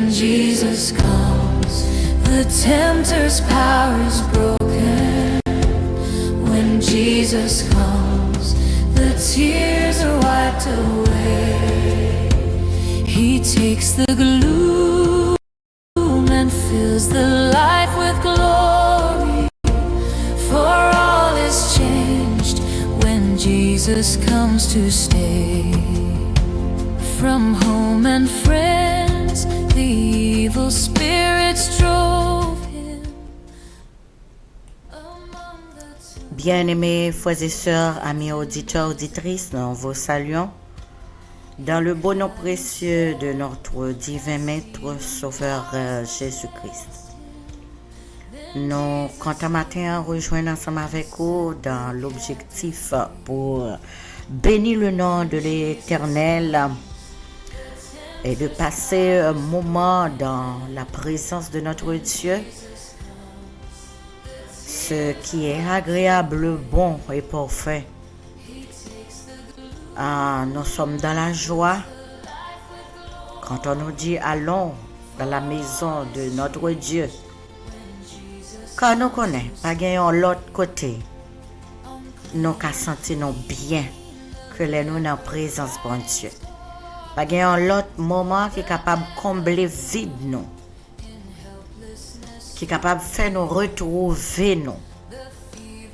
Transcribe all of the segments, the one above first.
When Jesus comes, the tempter's power is broken. When Jesus comes, the tears are wiped away. He takes the gloom and fills the life with glory. For all is changed when Jesus comes to stay. From home and friends, the evil spirits drove him. Bien-aimés frères et sœurs, amis auditeurs, auditrices, nous vous saluons dans le beau nom précieux de notre divin Maître Sauveur Jésus-Christ. Nous, quant à matin, rejoignons ensemble avec vous dans l'objectif pour bénir le nom de l'Éternel et de passer un moment dans la présence de notre Dieu, ce qui est agréable, bon et parfait. Nous sommes dans la joie quand on nous dit allons dans la maison de notre Dieu. Quand nous connaissons, pas gagnons l'autre côté, nous qu'à sentir nous bien que les nous dans la présence de Dieu. Pas gagnons l'autre moment qui est capable de combler vide nous, qui est capable de faire nous retrouver nous.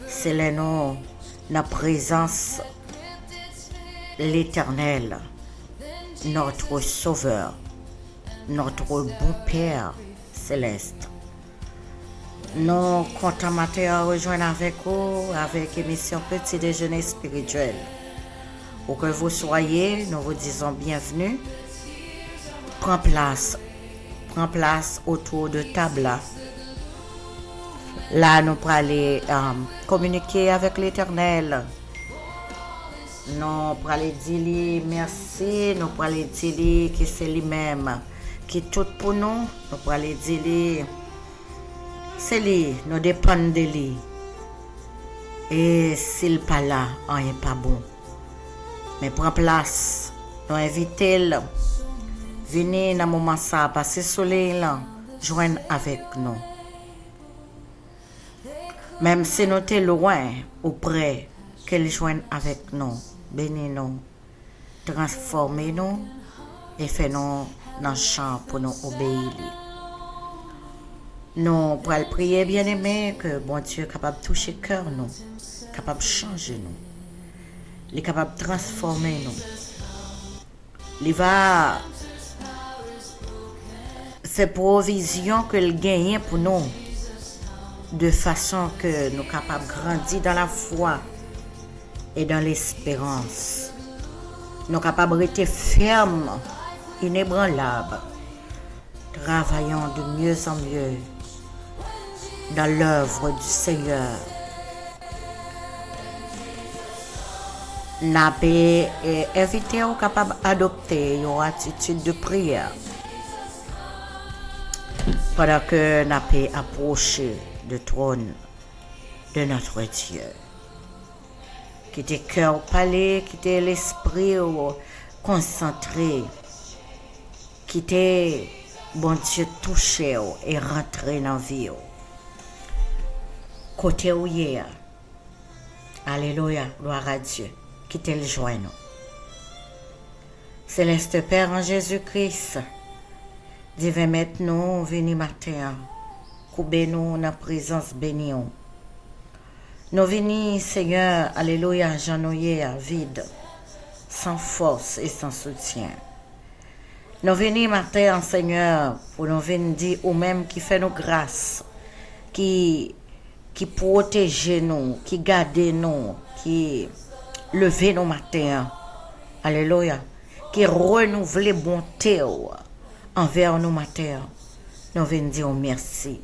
C'est les nous dans la présence de l'Éternel, notre Sauveur, notre bon Père céleste. Nous comptons matin à rejoindre avec vous avec l'émission Petit Déjeuner Spirituel. Où que vous soyez, nous vous disons bienvenue. Prends place autour de table. Là, nous pourrons aller communiquer avec l'Éternel. Nous pourrons aller dire merci, nous pourrons aller dire que c'est lui-même qui est tout pour nous. Nous pourrons aller dire c'est lui, nous dépendons de lui. Et s'il n'est pas là, on n'est pas bon. Mais prends place, nous invitons, venez dans le moment ça, passer le soleil là, joindre avec nous. Même si nous sommes loin ou près, qu'elle joigne avec nous, bénis-nous, transformez-nous et fais-nous dans le champ pour nous obéir. Nous pourrons prier, bien-aimés, que bon Dieu est capable de toucher le cœur, nous, capable de changer nous. Il est capable de transformer nous. Il va faire provision que le gagne pour nous, de façon que nous sommes capables de grandir dans la foi et dans l'espérance. Nous sommes capables de rester fermes, inébranlables, travaillant de mieux en mieux dans l'œuvre du Seigneur. Nous avons invité aux capables d'adopter une attitude de prière pendant que nous avons approché du trône de notre Dieu. Quittez le cœur parler, quittez l'esprit concentré, quittez bon Dieu touché et rentrer dans la vie. Côté où hier, alléluia, gloire à Dieu. Quittez le joindre. Céleste Père en Jésus-Christ, divin Maître nous, venez matin, coubez-nous dans la présence bénie. Nous venons, Seigneur, alléluia, j'ennuie vide, sans force et sans soutien. Nous venons matin, Seigneur, pour nous venir dire au même qui fait nos grâces, qui protège nous, qui garde nous, qui lever nos matins, alléluia, qui renouvelle bonté envers nos matins. Nous venons dire merci.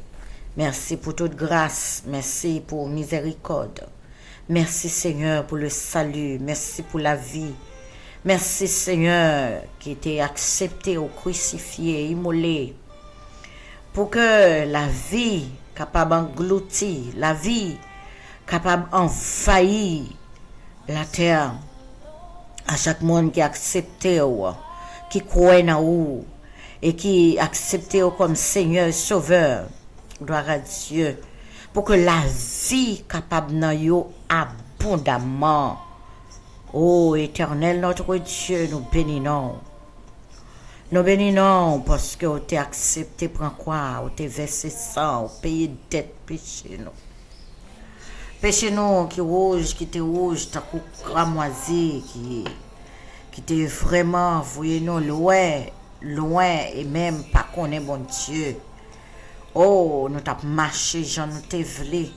Merci pour toute grâce, merci pour miséricorde. Merci Seigneur pour le salut, merci pour la vie. Merci Seigneur qui était accepté au crucifié, immolé, pour que la vie capable d'engloutir, la vie capable d'envahir la terre, à chaque monde qui a accepté, qui croit en vous, et qui accepté comme Seigneur et Sauveur. Gloire à Dieu. Pour que la vie capable nan yo abondamment. Oh, Éternel, notre Dieu, nous bénissons. Nous bénissons parce que vous t'es accepté, prends quoi, vous t'es versé sang, vous payé dette, péché nous. Péché nous qui t'es rouge, t'as coup cramoisi, qui t'es vraiment, voyez nous loin, loin, et même pas connaît bon Dieu. Oh, nous t'as marché, j'en nous t'es vlé.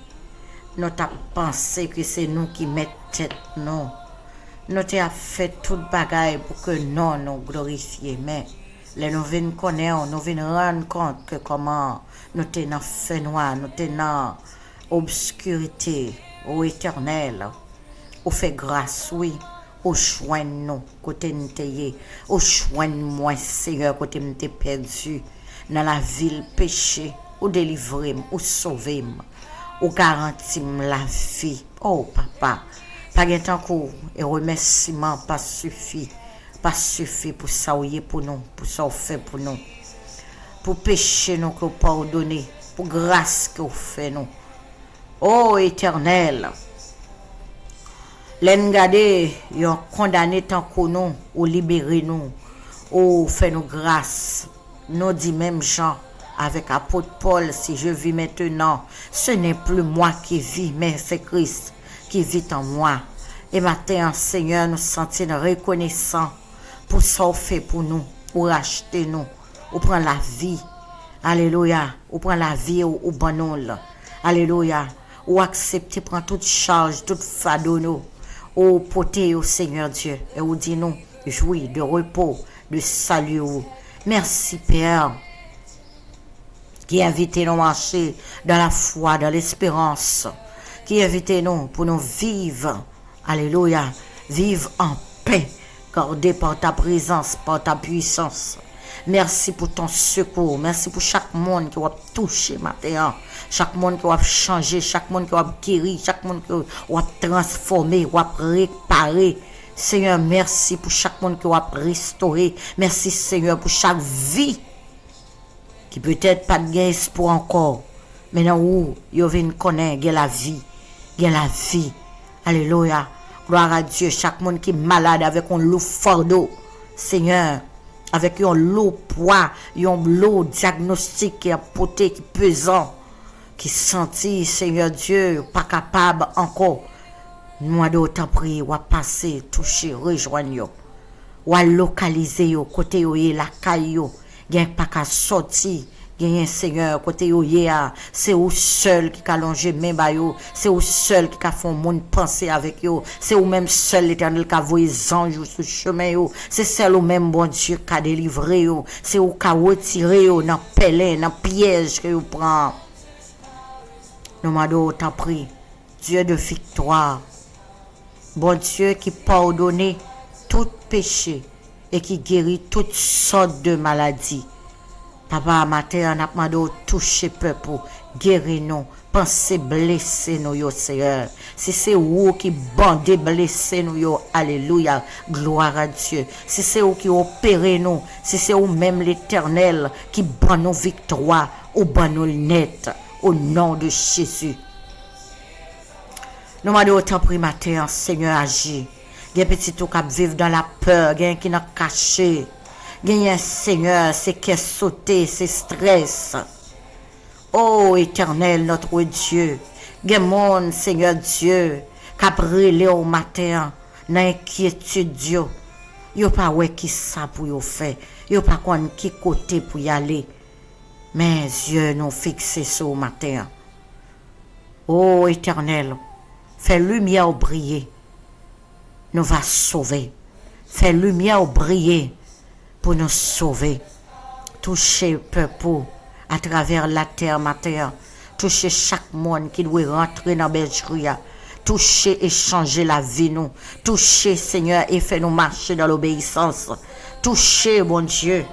Nous t'as pensé que c'est nous qui mettons tête, non. Nous t'as fait toute bagaille pour que nous glorifions, mais les nous venons connaître, nous venons rendre compte que comment nous t'es dans feu noir, nous t'es dans obscurité, ô Éternel, ô fait grâce, oui, ô choix nous, côté nous t'es, ô choix moi, Seigneur, côté nous t'es perdu, dans la ville péché, ou délivrer, ou sauver, ou garantir la vie, oh papa, pas de temps et remerciement pas suffit pour ça pour nous, pour ça fait pour nous, pour péché nous que vous pardonnez, pour grâce que vous faites nous. Oh Éternel, l'engade, yon condamné tant que nous, ou libéré nous, ou fait nous grâce. Nous dit même Jean avec apôtre Paul, si je vis maintenant, ce n'est plus moi qui vis, mais c'est Christ qui vit en moi. Et maintenant, Seigneur, nous sentons reconnaissants pour ça fait pour nous, pour racheter nous, pour prendre la vie. Alléluia. Pour prendre la vie au bon. Alléluia. Ou accepter prendre toute charge, toute fardeau nous. Ou porter au Seigneur Dieu. Et ou dit nous, jouir de repos, de salut. Merci Père. Qui invite nous à marcher dans la foi, dans l'espérance. Qui invite nous pour nous vivre. Alléluia. Vivre en paix. Gardé par ta présence, par ta puissance. Merci pour ton secours. Merci pour chaque monde qui va toucher maintenant. Chaque monde qui va changer. Chaque monde qui va guérir. Chaque monde qui va transformer. Qui va réparer. Seigneur, merci pour chaque monde qui va restaurer. Merci Seigneur pour chaque vie. Qui peut-être pas de espoir encore. Mais non, où vous venez connaître la vie. La vie. Alléluia. Gloire à Dieu. Chaque monde qui est malade avec un lourd fardeau. Seigneur. Avec un lourd poids. Un lourd diagnostic qui est porté, qui est pesant. Qui sentit, Seigneur Dieu, pas capable encore. Nous d'autant prier, ou passer, toucher, rejoindre. Ou localiser, côté yo, la caille, gen pas qu'à sortir. Gen Seigneur, côté yo, c'est ou seul qui a allongé main ba yo, c'est ou seul qui a fait monde penser avec yo, c'est ou même seul l'Éternel qui a voyé anges sur chemin yo, c'est seul ou même bon Dieu qui a délivré yo, c'est ou qui a retiré yo dans pèlerin, dans piège que yo prend. Nous m'adore t'en prie, Dieu de victoire. Bon Dieu qui pardonne tout péché et qui guérit toutes sortes de maladies. Papa, matin, on a demandé toucher peuple, guérir nous, penser blesser nous, yo Seigneur. Si c'est vous qui bandez blesser nous, yo, alléluia, gloire à Dieu. Si c'est vous qui opérez nous, si c'est vous même l'Éternel qui bat nos victoires, ou bat nous net, au nom de Jésus. Nous m'avons autant pris matin, Seigneur, agir. Il y a petit tout qui vivent dans la peur, il y a qui n'a caché. Il y a un Seigneur, c'est qui est sauté, c'est stress. Oh, Éternel, notre Dieu. Il y a mon Seigneur Dieu, qui a brûlé au matin, dans l'inquiétude Dieu. Il n'y a pas ouais qui ça pour y faire. Il n'y a pas qui côté pour y aller. Mais Dieu nous fixe ça au matin. Oh, Éternel. Fais lumière briller, nous va sauver. Fais lumière briller pour nous sauver. Toucher peuple à travers la terre, ma terre. Toucher chaque monde qui doit rentrer dans la bergerie. Toucher et changer la vie, nous. Toucher, Seigneur, et fais nous marcher dans l'obéissance. Toucher, bon Dieu,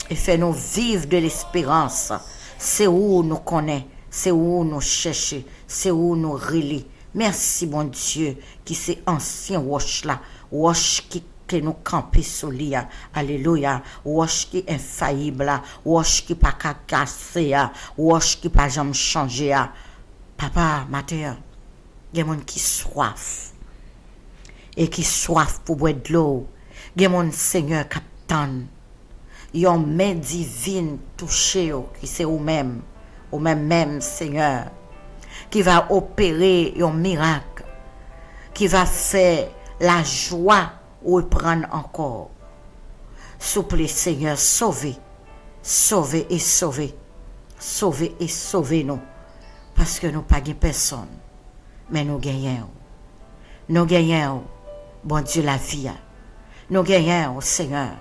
et fais nous vivre de l'espérance. C'est où nous connaissons, c'est où nous cherchons, c'est où nous relie. Merci, bon Dieu, qui c'est ancien roche là, roche qui que nous camper sur lui. Alléluia. Roche qui est infaillible, roche qui pas casser, roche qui pas jamais changer. Papa, matin, il y a des gens qui soif et qui soif pour boire de l'eau. Il y a des gens, Seigneur, capitaine. Yon main divine touchée qui c'est ou même Seigneur, qui va opérer un miracle, qui va faire la joie reprendre encore. S'il vous plaît, Seigneur, sauvez et sauvez nous, parce que nous pas personne, mais nous gagnons. Nous gagnons, bon Dieu, la vie. Nous gagnons, Seigneur.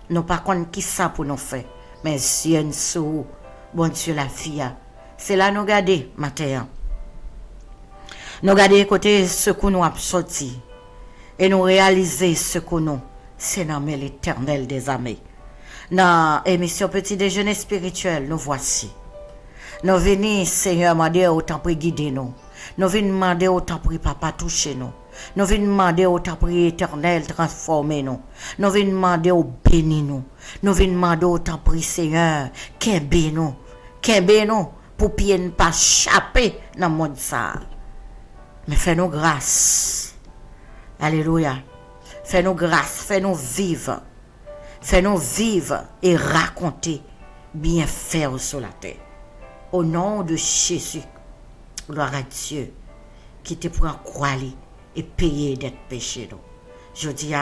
Nous pas contre qui ça pour nous faire, mais yeux sous, bon Dieu, la vie. C'est là nous garder, matin. Nous garder côté ce que nous avons sorti. Et nous réaliser ce que nous, c'est dans l'Éternel des armées. Dans l'émission Petit Déjeuner spirituel, nous voici. Nous venons, Seigneur, demander autant pour guider nous. Nous venons demander autant pour Papa toucher nous. Nous venons demander autant pour l'Éternel transformer nous. Nous venons demander au bénir nous. Nous venons demander autant pour Seigneur qu'aimer nous pour pied ne pas échapper dans le monde ça. Mais fais-nous grâce. Alléluia. Fais-nous grâce, fais-nous vivre. Fais-nous vivre et raconter bien faire sur la terre. Au nom de Jésus, gloire à Dieu, qui te prend croire et payer d'être péché. Je dis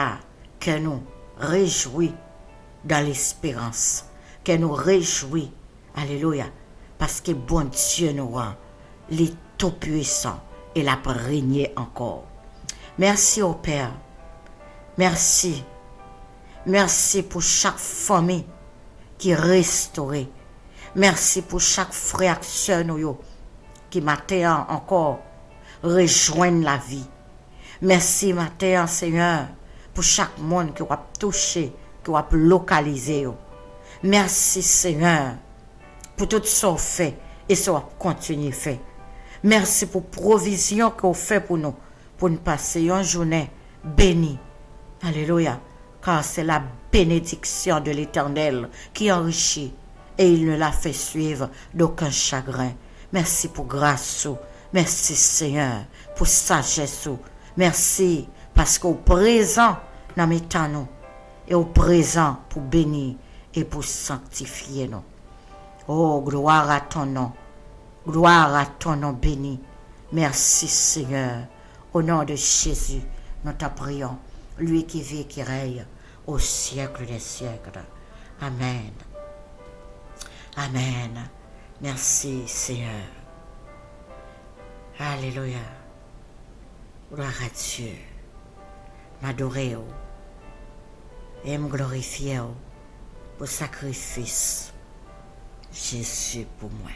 que nous réjouis dans l'espérance, que nous réjouis, alléluia, parce que bon Dieu nous rend, les tout puissants, et l'a régné encore. Merci au Père, merci pour chaque famille qui est restaurée, merci pour chaque frère et sœur qui matin encore rejoignent la vie. Merci matin, Seigneur, pour chaque monde qui va toucher, qui va localiser. Merci, Seigneur, pour tout ce qu'on fait et ce qu'on continue à faire. Merci pour la provision que vous faites pour nous passer une journée bénie. Alléluia. Car c'est la bénédiction de l'Éternel qui enrichit et il ne la fait suivre d'aucun chagrin. Merci pour grâce. Merci, Seigneur, pour sagesse. Merci parce qu'au présent, nous mettons nous et au présent pour bénir et pour sanctifier nous. Oh, gloire à ton nom. Gloire à ton nom béni. Merci, Seigneur. Au nom de Jésus, nous t'en prions. Lui qui vit et qui règne au siècle des siècles. Amen. Amen. Merci, Seigneur. Alléluia. Gloire à Dieu. M'adorer et me glorifier pour le sacrifice Jésus pour moi.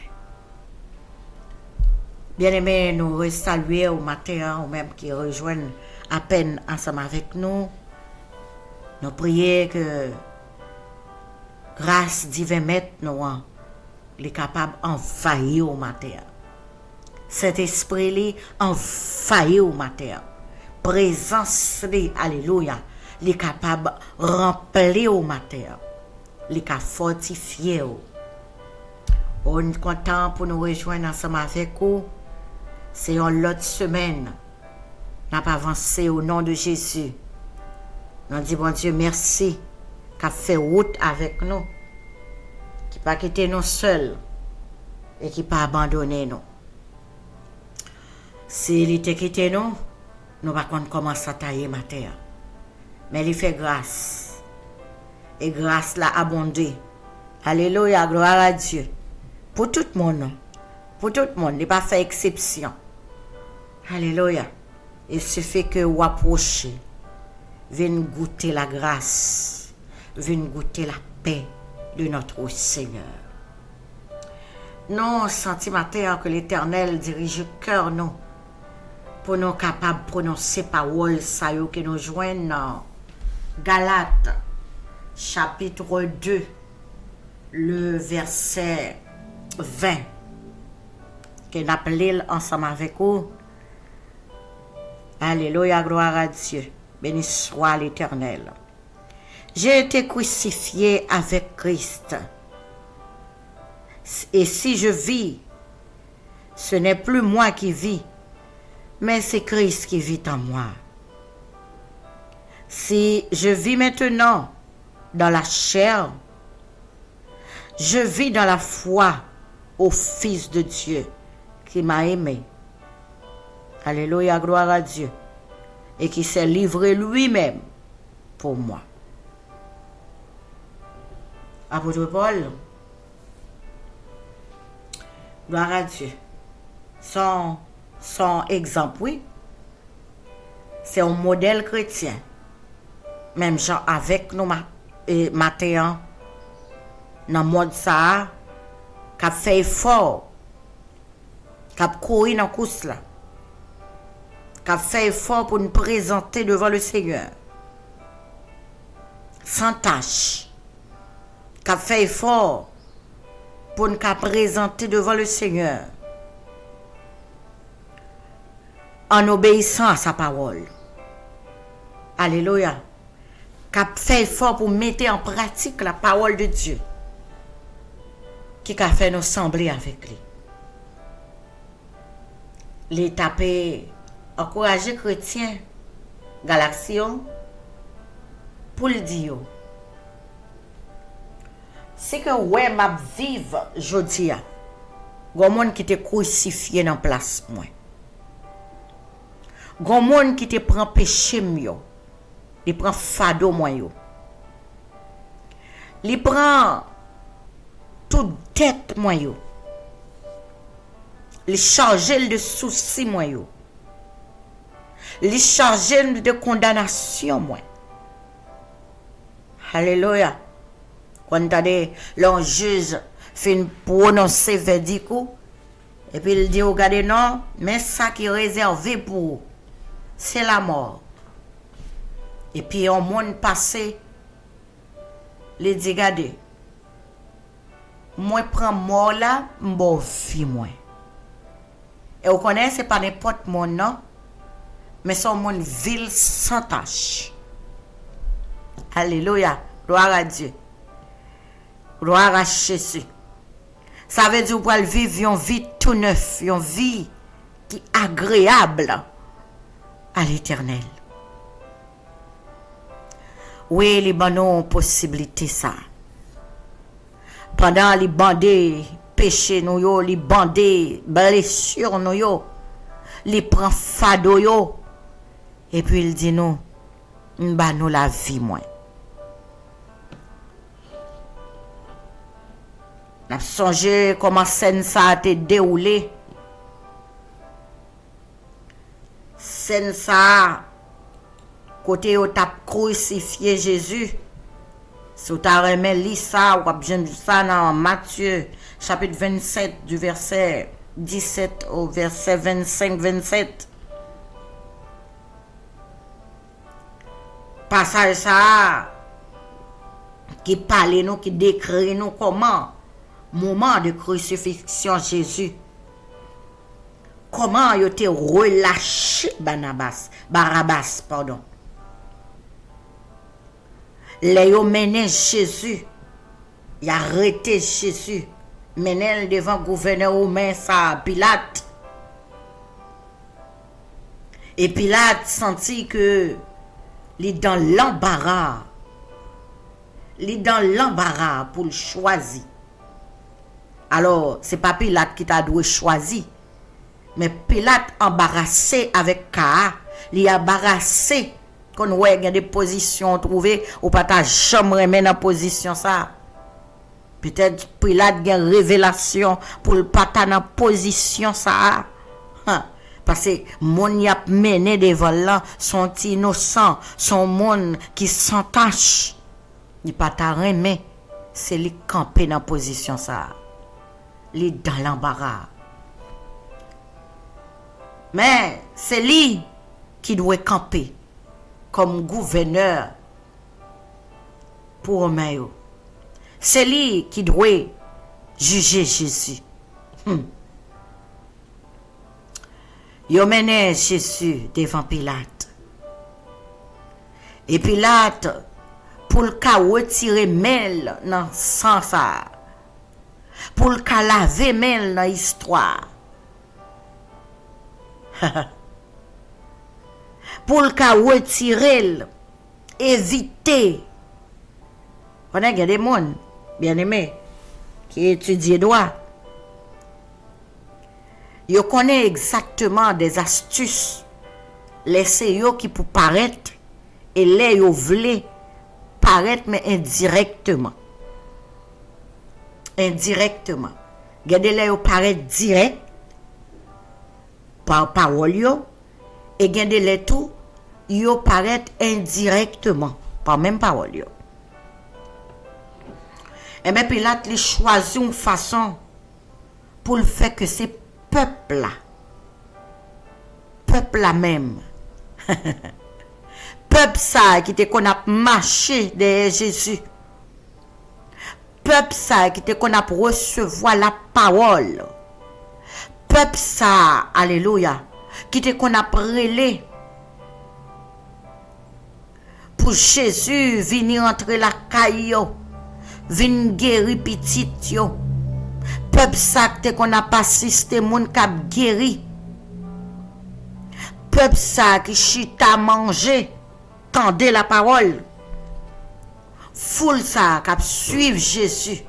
Bien-aimés, nous saluer au matin, ou même qui rejoignent à peine ensemble avec nous. Nous prions que grâce divine mettre nous les capables d'envahir au matin. Cet esprit envahir au matin. Présence alléluia, les capables remplir au matin. Les capables fortifier. On est content pour nous rejoindre ensemble avec vous. C'est une autre semaine. Nous avons avancé au nom de Jésus. Nous disons, bon Dieu, merci, qui a fait route avec nous, qui n'a pas quitté nous seuls et qui n'a pas abandonné nous. S'il était quitté nous, nous ne pouvons pas commencer à tailler ma terre. Mais il fait grâce. Et grâce l'a abondé. Alléluia, gloire à Dieu. Pour tout le monde. Pour tout le monde. Il n'a pas fait exception. Alléluia. Il suffit que vous approchez. Venez goûter la grâce. Venez goûter la paix de notre Seigneur. Nous sentons matin que l'Éternel dirige le cœur nous. Pour nous capables de prononcer paroles que nous joignent dans Galates, chapitre 2, le verset 20, que nous appelons ensemble avec vous. Alléluia, gloire à Dieu. Béni soit l'Éternel. J'ai été crucifié avec Christ. Et si je vis, ce n'est plus moi qui vis, mais c'est Christ qui vit en moi. Si je vis maintenant dans la chair, je vis dans la foi au Fils de Dieu qui m'a aimé. Alléluia, gloire à Dieu. Et qui s'est livré lui-même pour moi. Apôtre Paul, gloire à Dieu. Son exemple, oui, c'est un modèle chrétien. Même genre avec nous matin, dans le mode ça, qui a fait effort, qui a couru dans la course là, qui a fait effort pour nous présenter devant le Seigneur, sans tâche, qui a fait effort pour nous présenter devant le Seigneur, en obéissant à sa parole. Alléluia. Qui a fait effort pour mettre en pratique la parole de Dieu, qui a fait nous sembler avec lui. L'étape encourager chrétien, Galaxion, pour le dire. C'est que ouais, m'a vive jodi a. Gon monde qui te crucifié dans place moi. Gon monde qui te prend péché mio. Il prend fado moi yo. Il prend toute tête moi yo. Il charge de soucis moi yo. Il charge de condamnation moi. Alléluia. Quand l'on juge fin prononcer verdict et puis il dit regardez non, mais ça qui est réservé pour c'est la mort. Et puis on monde passé les dit regardez moi prends mort là m'bo vie moi. Et vous connaissez c'est pas n'importe monde non, mais son monde vil sans tache. Alléluia, gloire à Dieu. Gloire à Jésus. Ça veut dire pour vivre une vie tout neuf, une vie qui est agréable à l'Éternel. Oui, les bonnes possibilités ça. Pendant les bandés péchés nous yo, les bandés blessures nous yo, les prend fado yo, et puis il dit nous, bah nous la vie moins. N'a songé comment scène ça a été déroulé. Scène ça côté où t'a crucifié Jésus. Si vous avez lu ça, ou bien ça dans Matthieu chapitre 27 du verset 17 au verset 25-27. Passage ça qui parle nous, qui décrit nous comment moment de crucifixion Jésus. Comment il a été relâché Barabbas, pardon. Les ont mené Jésus. Il a arrêté Jésus. Mené devant le gouverneur romain, ça, Pilate. Et Pilate sentit que il est dans l'embarras. Il est dans l'embarras pour le choisir. Alors, c'est pas Pilate qui t'a dû choisir. Mais Pilate embarrassé avec Ka, il a embarrassé quand on a des positions trouvées ou pas ta jamais remettre dans position ça. Peut-être Pilate a une révélation pour le pas dans position ça. Parce que mon y a mené des volants sont innocents, sont monde qui s'entache. Il pas ta remettre, c'est les camper dans position ça. Les dans l'embarras. Mais c'est lui qui doit camper comme gouverneur pour Romain. C'est lui qui doit juger Jésus. Il mené Jésus devant Pilate. Et Pilate, pour le cas retirer mêle dans sang ça, pour le cas laver mêle dans l'histoire, pour le cas retirer, éviter. On a des gens, bien aimés, qui étudient droit. Ils connaissent exactement des astuces, les yo qui pour paraître et les yo veulent paraître mais indirectement. Indirectement. Gade les yo paraître direct par parole yo et gade les tout yo paraître indirectement par même parole yo. Et bien Pilate il choisit une façon pour le faire que ces peuple là même peuple ça qui te qu'on a marché derrière Jésus, peuple ça qui te qu'on a recevoir la parole, peuple ça alléluia qui te qu'on a prélé pour Jésus venir entrer la caillou, venir guérir petit yo, peuple ça qui te qu'on a pas assisté moun k'ap guéri, peuple ça qui chita manger tendez la parole, foule ça qui suivre Jésus,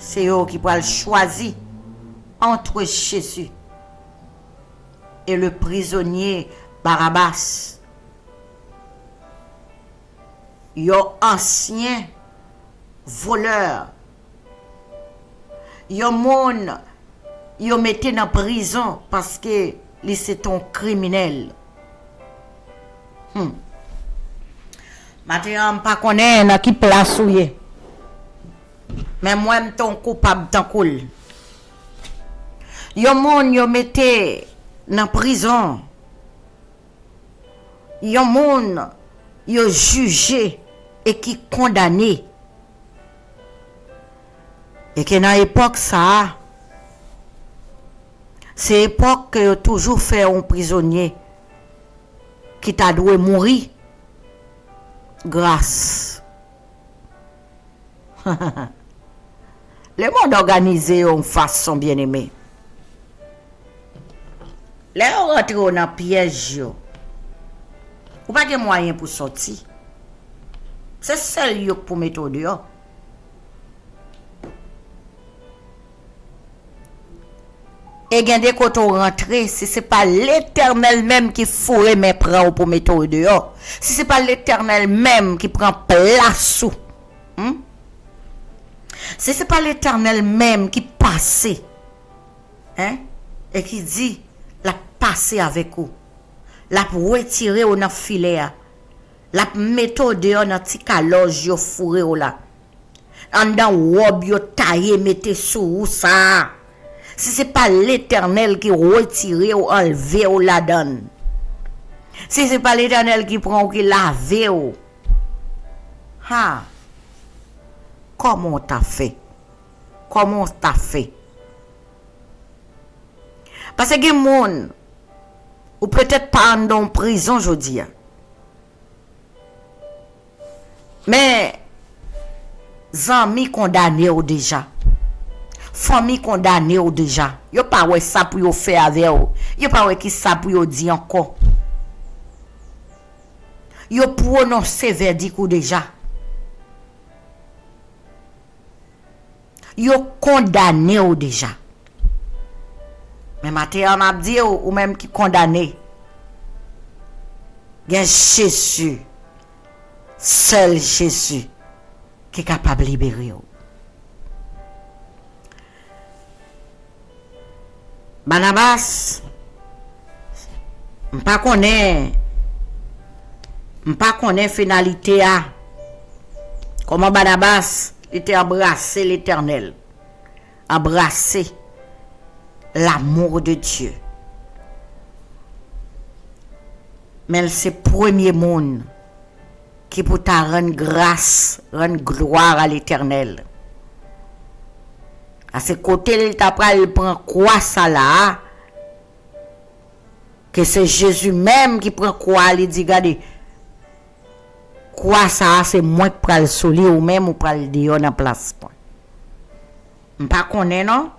c'est eux qui pourront choisir entre Jésus et le prisonnier Barabbas. Yo ancien voleur, yo moun yo mette dans prison parce que c'est un criminel. Maintenant, pas connaît dans qui place ou yé. Mais moi, je suis coupable tant cool. Yo moun yo mette dans prison. Yo moun yo jugé et qui condamné. Et que dans l'époque ça, c'est l'époque que toujours fait un prisonnier qui t'a dû mourir grâce. Le monde organisé en façon bien aimée. Les rentrent dans piège. Ou pas de moyen pour sortir. C'est seul pour mettre dehors. Et il y a des côtés rentrer, si ce n'est pas l'Éternel même qui fourre mes prend pour mettre dehors, si ce n'est pas l'Éternel même qui prend place, si ce n'est pas l'Éternel même qui passe, et qui dit, la passer avec vous, la retirer au dans filet, la mettre dehors dans petit caloge yo fourré là, en dans robe yo taillé mettez sous ça. Si ce n'est pas l'Éternel qui retire ou enlève ou la donne. Si ce n'est pas l'Éternel qui prend ou qui lave ou. Comment t'as fait? Comment t'as fait? Parce que les gens, ou peut-être pas en prison aujourd'hui. Mais, amis condamnés ou déjà. Famille condamnée ou déjà. Yo pas ouais ça pour yo faire avec ou. Yo pas ouais qui ça pour yo dire encore. Yo prononcer verdict ou déjà. Yo condamné ou déjà. Mais matin m'a dit ou même qui condamné. Il y a Jésus. Seul Jésus qui est capable de libérer ou. Barnabas, m'pa connaît finalité a. Comment Barnabas était embrassé l'Éternel, embrassé l'amour de Dieu. Mais c'est premier monde qui peut ta rendre grâce, rendre gloire à l'Éternel. À ce côté, il prend quoi ça là? Que c'est Jésus même qui prend quoi? Il dit, regardez, Quoi ça c'est moi qui pral soli ou même ou pral dire en place point. M'pas connaît non?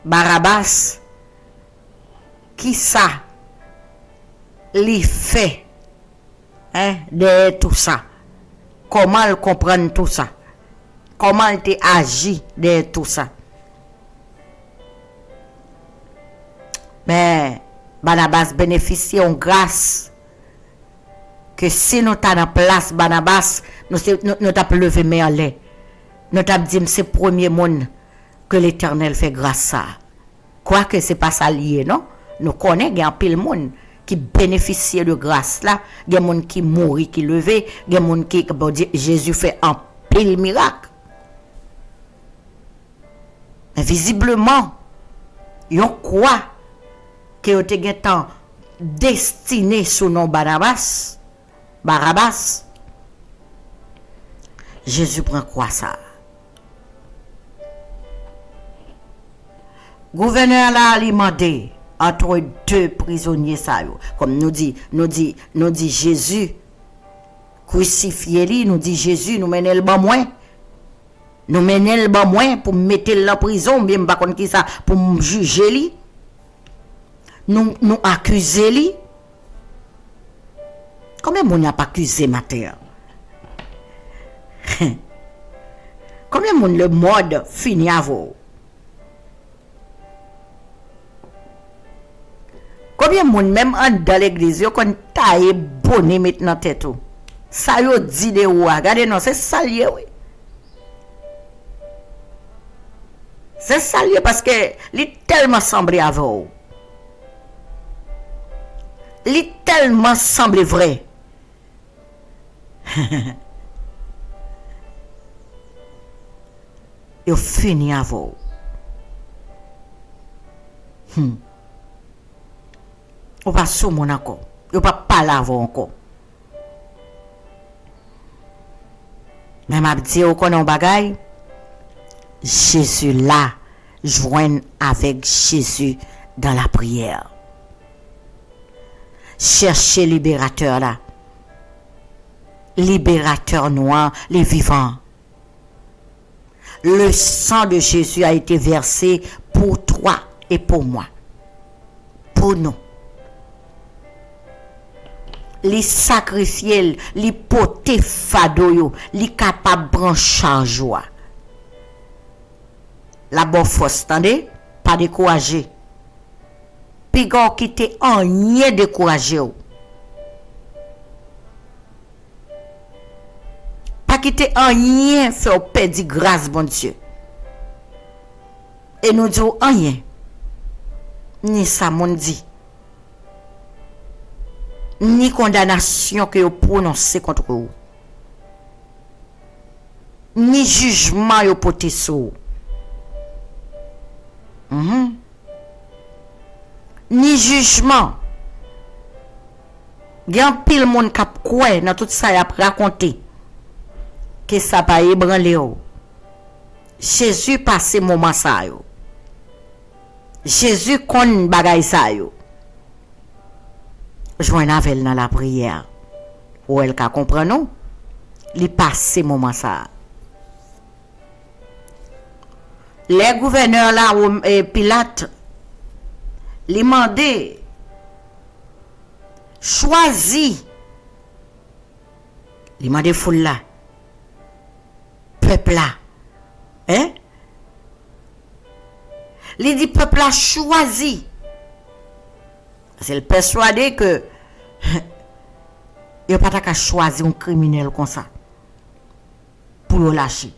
Barabbas qui ça li fait hein de tout ça. Comment il comprend tout ça? Comment il te agit de tout ça? Mais Barnabas bénéficie en grâce que si nous t'as en place Barnabas nous t'a levé mais en l'air. Nous t'a dit c'est premier monde que l'Éternel fait grâce à. Quoique c'est pas ça lié non? Nous connaissons un pile monde qui bénéficie de grâce là, il y a des gens qui mourit, qui levé, il y a des gens qui Jésus fait un pile miracle. Mais visiblement, yon quoi que yon te gen tan destiné sous nom Barabbas. Jésus prend quoi ça? Gouverneur là alimenté entre deux prisonniers ça yo. Comme nous dit Jésus crucifié lui, nous dit Jésus nous mène le bon moins. Nous mène le bon moins pour mettre la prison, bien pas contre qui ça pour juger lui. Nous accuser lui. Combien moun a pas accusé matin? Combien moun le mode fini à vous? Combien moun même dans l'église yo kon taille bonné maintenant tête ou. Ça yo dit de ou regardez non c'est ça lié oui. C'est ça lié parce que li tellement semblé à vous. Li tellement semblé vrai. Yo fini à vous. Ou pas sous mon encore. Ou pas parler avant encore. Mais m'a dit ou connait bagay. Jésus là joigne avec Jésus dans la prière. Cherchez libérateur là. Libérateur noir, les vivants. Le sang de Jésus a été versé pour toi et pour moi. Pour nous. Les sacrifier, les porter fado yo, les capable brancher en joie. La bonne force, attendez, pas décourager. Puis qui te en rien décourager. Pas qui te en rien faire perdre grâce bon Dieu. Et nous disons rien. Ni ça mon dit. Ni condamnation que vous prononcez contre vous. Ni jugement que vous portez sur vous. Ni jugement. Il y a un pile monde qui croit dans tout ça y a raconté que ça pas ébranlé. Jésus passe moment ça yo. Jésus connaît bagay ça yo. Joindre avec dans la prière. Ou elle ka comprend non? Li passe moment ça. Les gouverneurs là Pilate li mandé choisi li mandé foule là peuple là hein li dit peuple là choisi c'est le persuadé que il pas ta choisir un criminel comme ça pour le lâcher.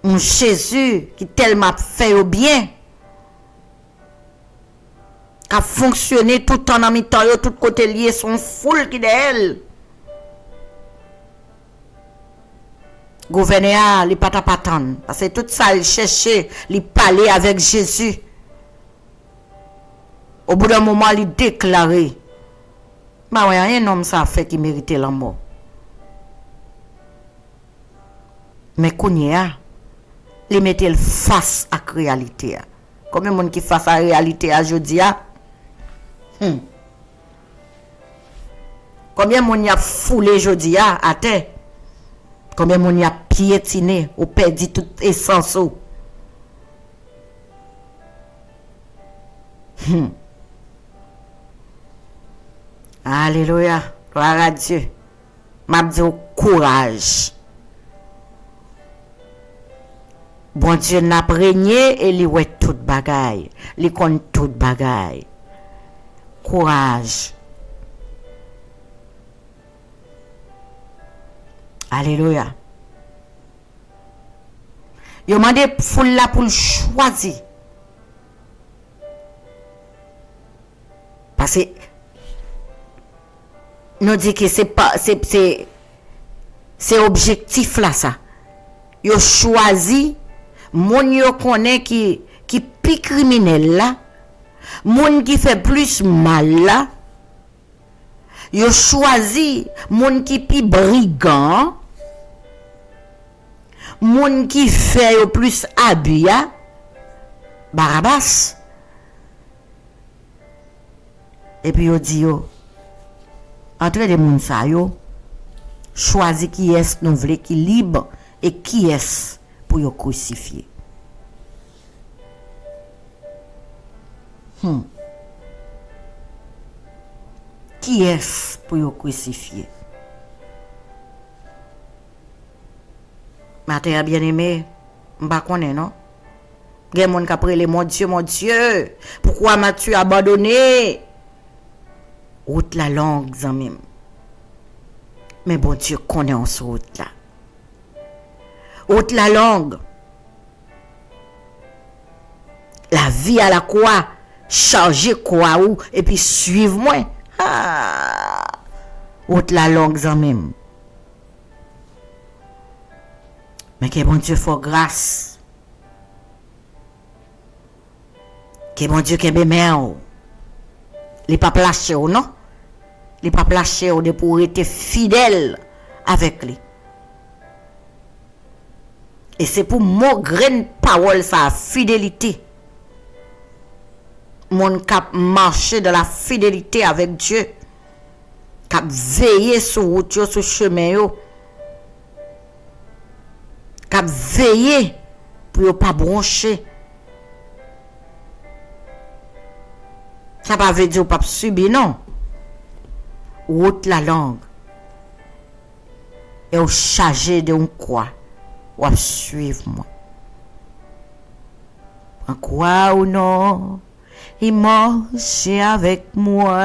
Un Jésus qui tellement fait au bien, qui a fonctionné tout le temps en mi-temps, tout côté lié, son foule qui d'elle. Gouverneur, il pas t'attendre parce que tout ça il cherchait, il parlait avec Jésus. Au bout d'un moment, il déclarait, bah ouais, un homme ça fait qui méritait la mort. Mais Kounia, les mettait face à la réalité. Combien de monde qui face à la réalité aujourd'hui? Combien moun y a foulé jodi à terre? Combien moun y a piétiné ou perdu toute essence ou? Alléluia. Gloire à Dieu. M'a dit au courage. Bon Dieu n'a régné et li ouais toute bagaille. Li connaît toute bagaille. Courage. Alléluia. Yo mandé foule là pour choisir. Parce que nous dit que c'est pas c'est objectif là ça. Yo choisi moun yo connaît qui pi criminel là, moun qui fait plus mal là. Yo choisi moun qui pi brigand, moun qui fait yo plus abia, Barabbas. Et puis yo dit yo entre les moun sa yo choisi qui est nou vle qui libre et qui est pour yo crucifier. Qui est pour yo crucifier? Matin bien-aimé, m'pa connaît non? Gen moun ka prele mon Dieu, pourquoi m'as-tu abandonné? Route la longue zanmim. Mais bon Dieu connaît en ce route là. Route la longue. La vie à la croix, charger croix ou et puis suivre moi. Ah. Route la longue zanmim. Mais que bon Dieu faut grâce. Que bon Dieu que bémel. Les pas lâcher ou non? Les pas lâcher ou de pour être fidèle avec lui. Et c'est pour mon grain parole sa fidélité. Mon cap marcher dans la fidélité avec Dieu. Cap veiller sur route yo, sur chemin yo. Cap veiller pour yo pas broncher. Ça pas veut dire pas subir non. Route la langue. Et au chargé de un quoi. Ou à suivre moi. En quoi ou non, il marche avec moi.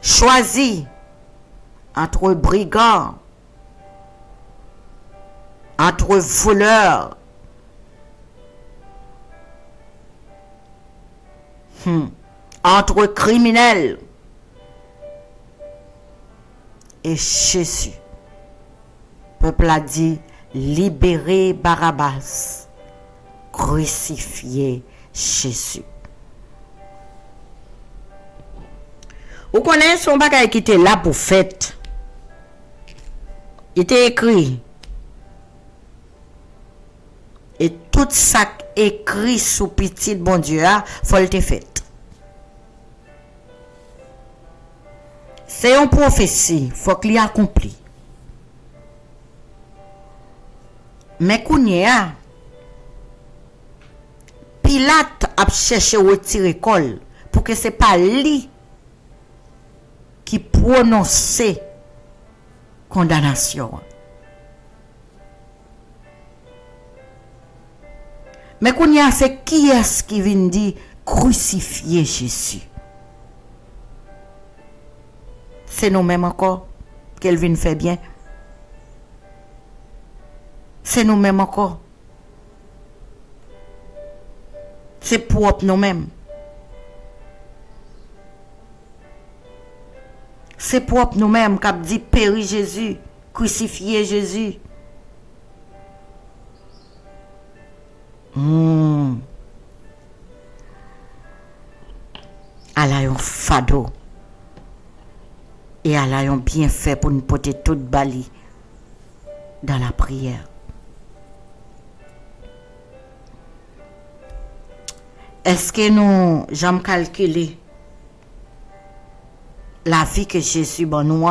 Choisis entre brigands, entre voleurs, entre criminels et Jésus. Le peuple a dit libérer Barabbas, crucifier Jésus. Vous connaissez son bagage qui était là pour fête. Il était écrit. Et tout ça écrit sous petit bon Dieu, faut le fait. C'est une prophétie, faut qu'il accompli. Mais kounya, Pilate a cherché retirer col pour que c'est pas lui qui prononçait condamnation. Mais kounya, c'est qui est-ce qui vient dire crucifier Jésus? C'est nous-mêmes encore qu'elle vient faire bien. C'est nous-mêmes encore. C'est propre nous-mêmes. C'est propre nous-mêmes qui dit périr Jésus, crucifier Jésus. Elle a un fado. Et elle a un bien fait pour nous porter toute bali dans la prière. Est-ce que nous j'aime calculer la vie que Jésus bon nous?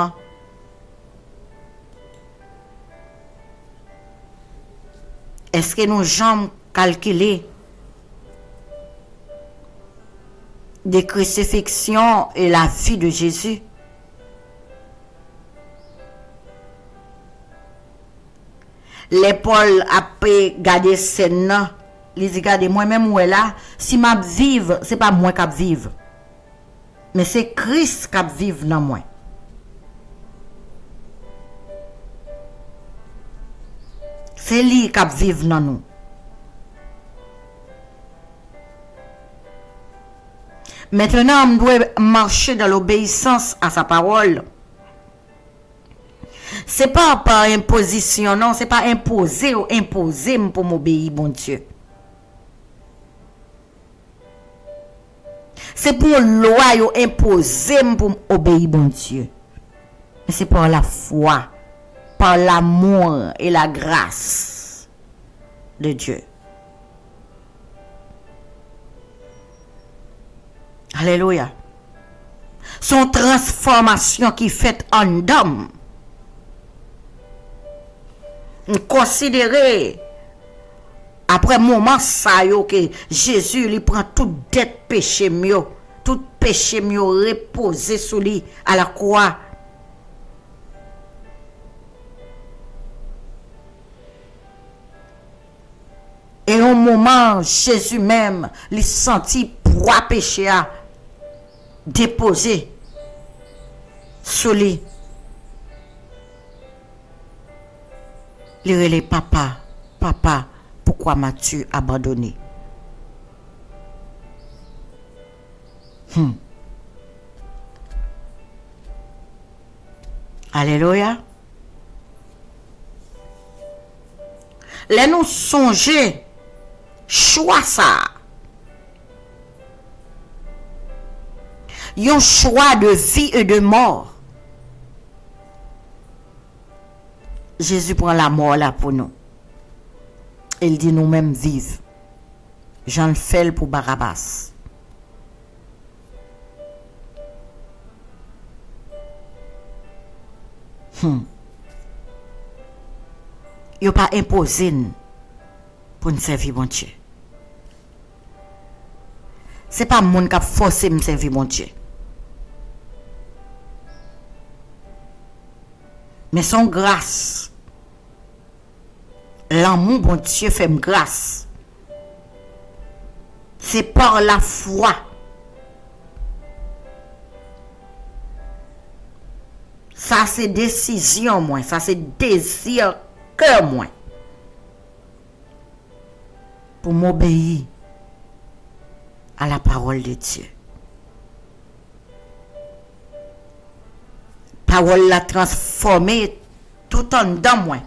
Est-ce que nous j'aime calculer des crucifixions et la vie de Jésus? Les Paul après garder scène là, il dit regardez moi-même où est là, si m'a vivre, c'est pas moi qui vivre. Mais c'est Christ qui vivre dans moi. C'est lui qui vivre dans nous. Maintenant, on doit marcher dans l'obéissance à sa parole. C'est pas par imposition, non, c'est pas imposer ou imposer pour m'obéir, bon Dieu. C'est pour loi ou imposer pour m'obéir, bon Dieu. Mais c'est par la foi, par l'amour et la grâce de Dieu. Alléluia. Son transformation qui fait en d'homme. Considérer après moment ça yo que Jésus lui prend toute dette péché mieux, tout péché mieux reposé sur lui à la croix. Et au moment Jésus même lui sentit poids péché à déposé sur lui. Il relève papa, papa, pourquoi m'as-tu abandonné? Alléluia. Les nous songer, choix ça. Un choix de vie et de mort. Jésus prend la mort là pour nous. Il dit nous-mêmes vivre. Jean le fait pour Barabbas. Il pas imposé pour nous servir mon Dieu. C'est pas mon qui a forcé me servir mon Dieu. Mais son grâce, l'amour, bon Dieu, fait grâce. C'est par la foi. Ça, c'est décision, moi. Ça, c'est désir, cœur, moi. Pour m'obéir à la parole de Dieu. Parole l'a transformé tout en dedans moi.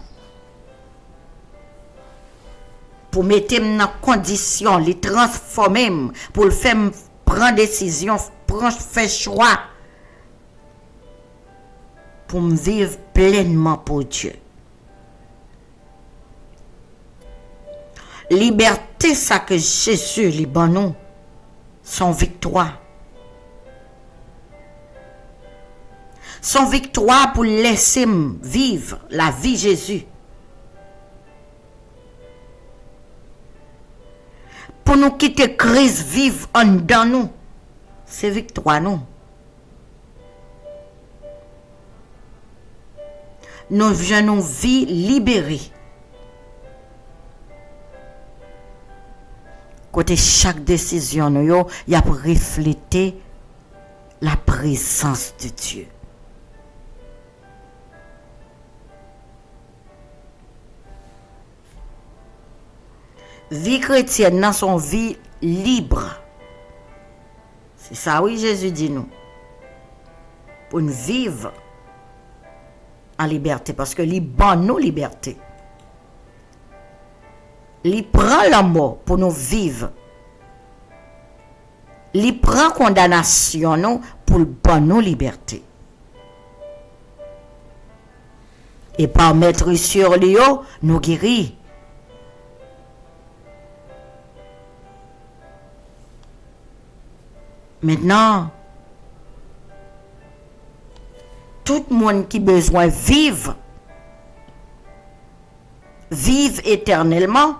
Pour mettre dans condition, les transformer, pour le faire prendre décision, faire choix. Pour me vivre pleinement pour Dieu. Liberté, ça que Jésus, les bon nous, son victoire. Son victoire pour laisser vivre la vie Jésus. Pour nous quitter crise vive en dedans nous. C'est victoire nous. Nous venons vie libérée. Côté chaque décision, nous y a reflété la présence de Dieu. Vie chrétienne dans son vie libre. C'est ça, oui, Jésus dit nous. Pour nous vivre en liberté, parce que il bon nous liberté. Il prend la mort pour nous vivre. Il prend condamnation nous pour bon nous liberté. Et par mettre sur lui, nous guérir. Maintenant, tout le monde qui a besoin de vivre éternellement,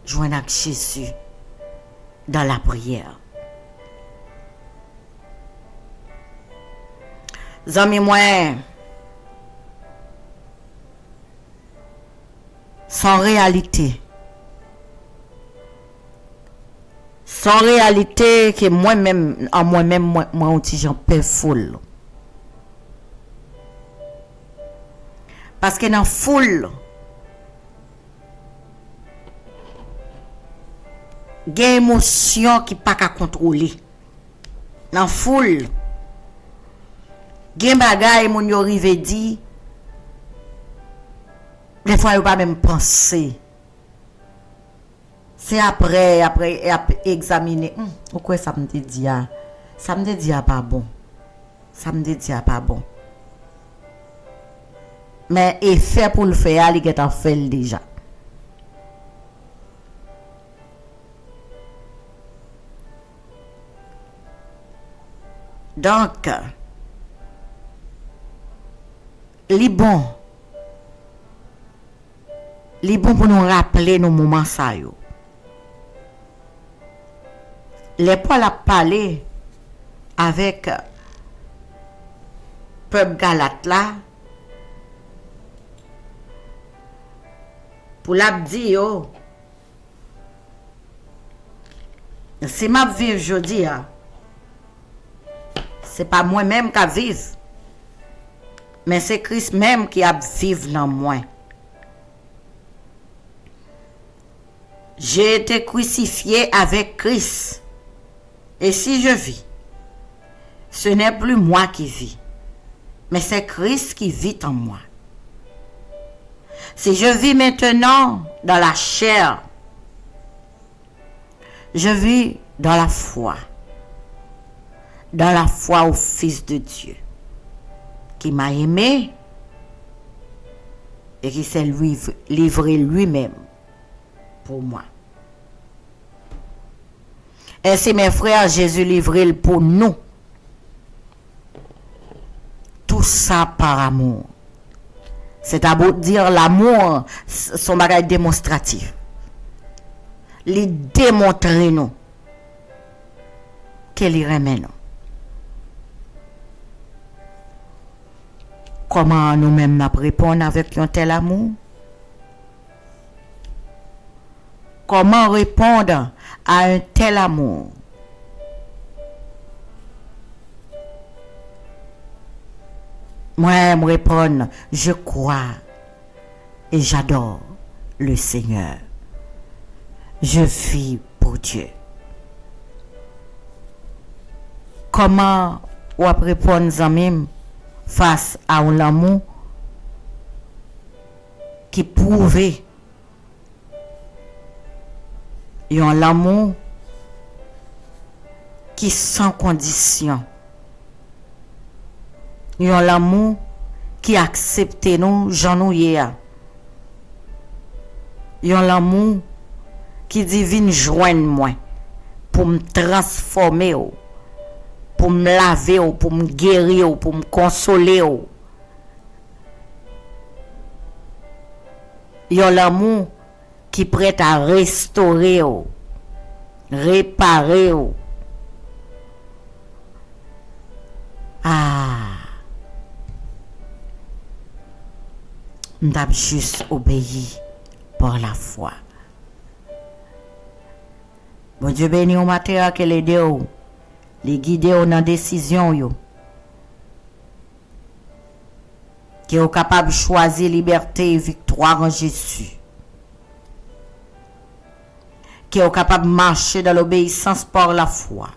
joindre avec Jésus dans la prière. Zami moi, sans réalité que moi-même, en moi-même, moi aussi j'en perds foule. Parce que dans foule, il y a une émotion qui n'est pas à contrôler. Dans foule, il y a des bagages qui sont arrivés dit, des fois, il ne pas même penser. C'est après examiner. Pourquoi ça me dit ça me dit pas bon. Ça me dit pas bon. Mais effet pour le faire, il est en fait déjà. Donc, les bon pour nous rappeler nos moments ça yo. Les Paul a parlé avec peuple Galate là pour la dire yo, si m'a vivre jodi a, c'est pas moi-même qui vive, mais c'est Christ même qui a vivre dans moi. J'ai été crucifié avec Christ. Et si je vis, ce n'est plus moi qui vis, mais c'est Christ qui vit en moi. Si je vis maintenant dans la chair, je vis dans la foi au Fils de Dieu, qui m'a aimé et qui s'est livré lui-même pour moi. Ainsi, mes frères, Jésus livré pour nous. Tout ça par amour. C'est à dire l'amour, son bagage démonstratif. Les démontrer nous qu'elle y remet nous. Comment nous-mêmes nous répondre avec un tel amour? Comment répondre à un tel amour? Moi, me répondre, je crois et j'adore le Seigneur. Je vis pour Dieu. Comment on répondre Zamim face à un amour qui prouve un amour qui sans condition. Un amour qui accepte nous, j'en nous un amour qui divine joindre moi pour me transformer, pour me laver, pour me guérir, pour me consoler. Un amour qui est prêt à restaurer, réparer. Nous avons juste obéi par la foi. Bon Dieu béni au matin que les deux, les guider dans la décision, qui est capable de choisir liberté et victoire en Jésus. Qui est capable de marcher dans l'obéissance par la foi.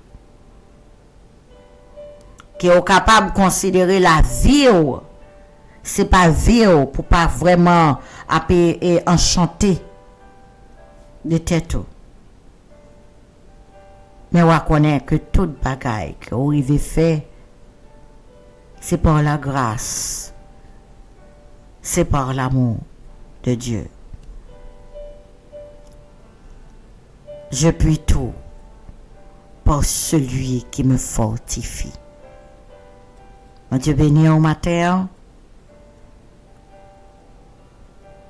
Qui est capable de considérer la vie, c'est pas vie pour pas vraiment et enchanter de tête. Mais on connaît que toute bagaille que vous avez fait, c'est par la grâce, c'est par l'amour de Dieu. Je puis tout par celui qui me fortifie. Mon Dieu béni au matin.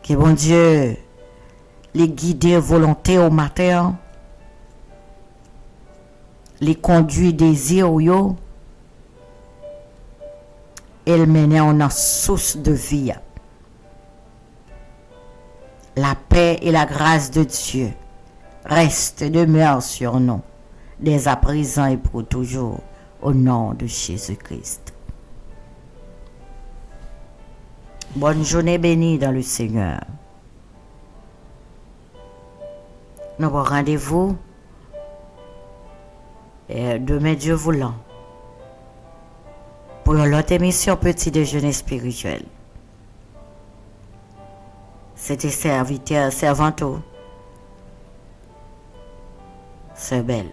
Que bon Dieu les guider volonté au matin. Les conduit désir yo. Et le mener en source de vie. La paix et la grâce de Dieu restent et demeurent sur nous, dès à présent et pour toujours, au nom de Jésus-Christ. Bonne journée bénie dans le Seigneur. Nous avons rendez-vous demain Dieu voulant pour l'autre émission Petit Déjeuner Spirituel. C'était serviteur, servanto. C'est belle.